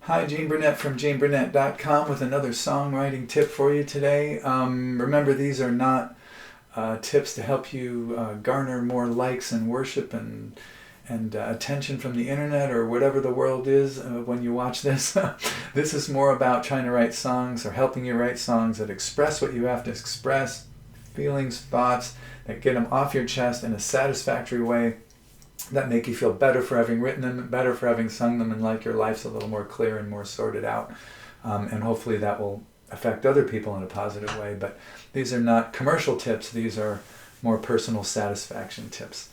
Hi, Gene Burnett from GeneBurnett.com with another songwriting tip for you today. Remember, these are not tips to help you garner more likes and worship and attention from the internet or whatever the world is when you watch this. This is more about trying to write songs or helping you write songs that express what you have to express, feelings, thoughts, that get them off your chest in a satisfactory way, that make you feel better for having written them, better for having sung them, and like your life's a little more clear and more sorted out. And hopefully that will affect other people in a positive way. But these are not commercial tips. These are more personal satisfaction tips.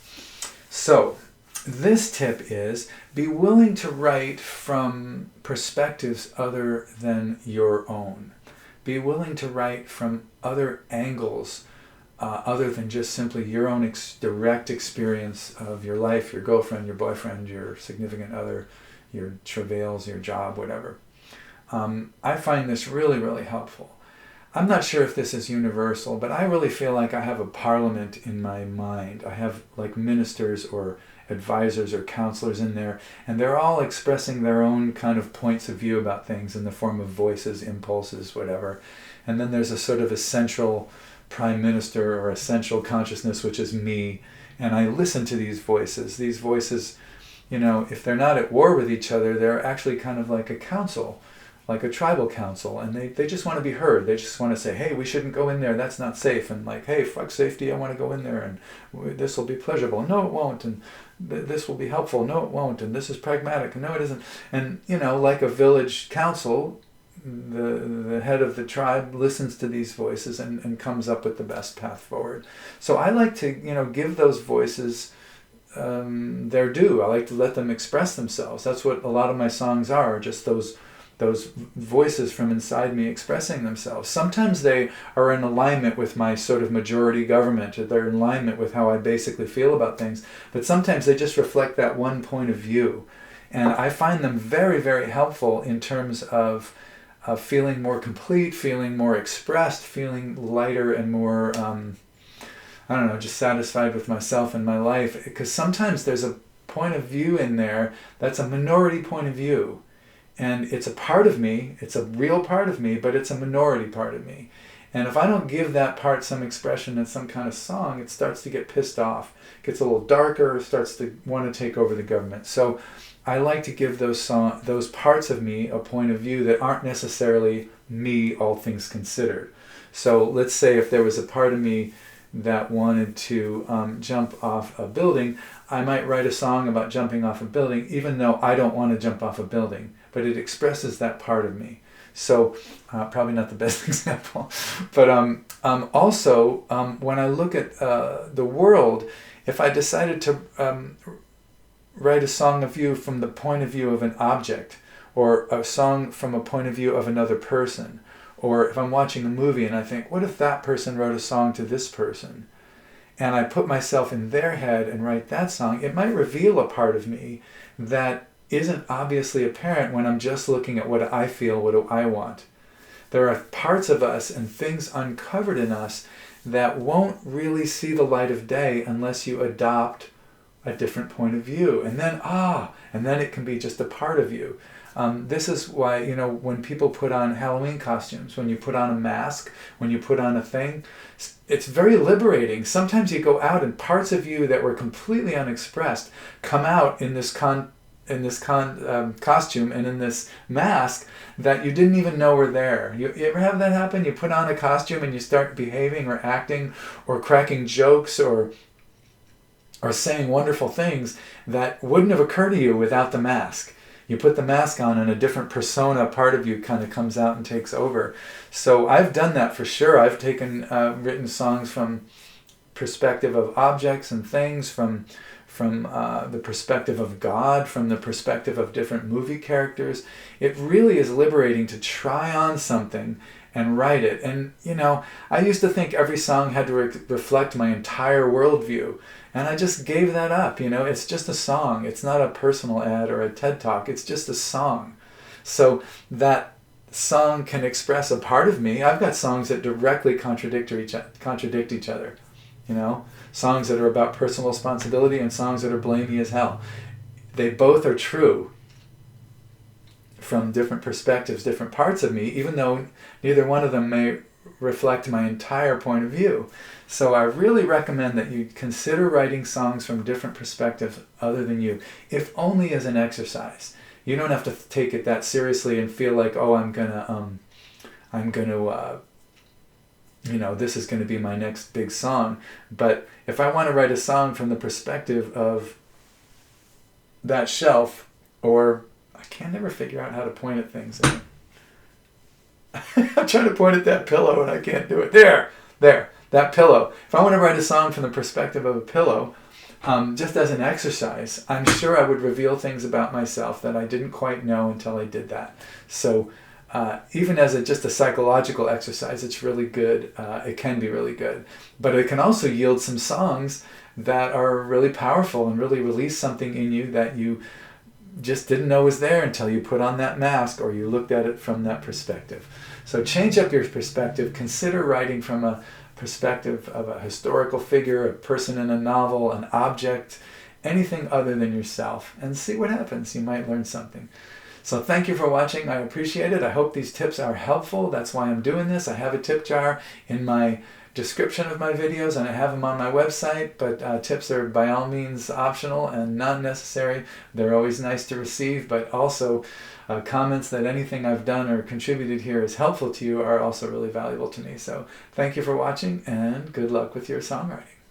So this tip is be willing to write from perspectives other than your own. Be willing to write from other angles other than just simply your own direct experience of your life, your girlfriend, your boyfriend, your significant other, your travails, your job, whatever. I find this really, really helpful. I'm not sure if this is universal, but I really feel like I have a parliament in my mind. I have like ministers or advisors or counselors in there, and they're all expressing their own kind of points of view about things in the form of voices, impulses, whatever. And then there's a sort of essential prime minister or essential consciousness, which is me, and I listen to these voices. These voices, you know, if they're not at war with each other, they're actually kind of like a council, like a tribal council, and they just want to be heard. They just want to say, hey, we shouldn't go in there, that's not safe, and like, hey, fuck safety, I want to go in there, and this will be pleasurable, no it won't, and this will be helpful, no it won't, and this is pragmatic, no it isn't. And you know, like a village council, the head of the tribe listens to these voices and comes up with the best path forward. So I like to, you know, give those voices their due. I like to let them express themselves. That's what a lot of my songs are, just those voices from inside me expressing themselves. Sometimes they are in alignment with my sort of majority government, or they're in alignment with how I basically feel about things, but sometimes they just reflect that one point of view. And I find them very, very helpful in terms of feeling more complete, feeling more expressed, feeling lighter and more, I don't know, just satisfied with myself and my life. Because sometimes there's a point of view in there that's a minority point of view. And it's a part of me, it's a real part of me, but it's a minority part of me. And if I don't give that part some expression in some kind of song, it starts to get pissed off, gets a little darker, starts to want to take over the government. So I like to give those parts of me a point of view that aren't necessarily me, all things considered. So let's say if there was a part of me that wanted to jump off a building, I might write a song about jumping off a building, even though I don't want to jump off a building, but it expresses that part of me. So probably not the best example, but also when I look at the world, if I decided to write a song of you from the point of view of an object, or a song from a point of view of another person, or if I'm watching a movie and I think, what if that person wrote a song to this person? And I put myself in their head and write that song, it might reveal a part of me that isn't obviously apparent when I'm just looking at what I feel, what I want. There are parts of us and things uncovered in us that won't really see the light of day unless you adopt a different point of view. And then it can be just a part of you. This is why, you know, when people put on Halloween costumes, when you put on a mask, when you put on a thing, it's very liberating. Sometimes you go out and parts of you that were completely unexpressed come out in this costume and in this mask that you didn't even know were there. You ever have that happen? You put on a costume and you start behaving or acting or cracking jokes or saying wonderful things that wouldn't have occurred to you without the mask. You put the mask on and a different persona, part of you kind of comes out and takes over. So I've done that for sure. I've written songs from perspective of objects and things, from the perspective of God, from the perspective of different movie characters. It really is liberating to try on something and write it. And, you know, I used to think every song had to reflect my entire worldview. And I just gave that up, you know. It's just a song. It's not a personal ad or a TED Talk. It's just a song. So that song can express a part of me. I've got songs that directly contradict each other, you know. Songs that are about personal responsibility and songs that are blamey as hell. They both are true. from different perspectives, different parts of me, even though neither one of them may reflect my entire point of view. So I really recommend that you consider writing songs from different perspectives other than you, if only as an exercise. You don't have to take it that seriously and feel like, oh, I'm gonna this is gonna be my next big song. But if I want to write a song from the perspective of that shelf, or I can never figure out how to point at things. I'm trying to point at that pillow and I can't do it. There, that pillow. If I want to write a song from the perspective of a pillow, just as an exercise, I'm sure I would reveal things about myself that I didn't quite know until I did that. So even as just a psychological exercise, it's really good. It can be really good. But it can also yield some songs that are really powerful and really release something in you that you just didn't know was there until you put on that mask or you looked at it from that perspective. So change up your perspective. Consider writing from a perspective of a historical figure, a person in a novel, an object, anything other than yourself, and see what happens. You might learn something. So thank you for watching. I appreciate it. I hope these tips are helpful. That's why I'm doing this. I have a tip jar in my description of my videos, and I have them on my website, but tips are by all means optional and not necessary. They're always nice to receive, but also comments that anything I've done or contributed here is helpful to you are also really valuable to me. So thank you for watching, and good luck with your songwriting.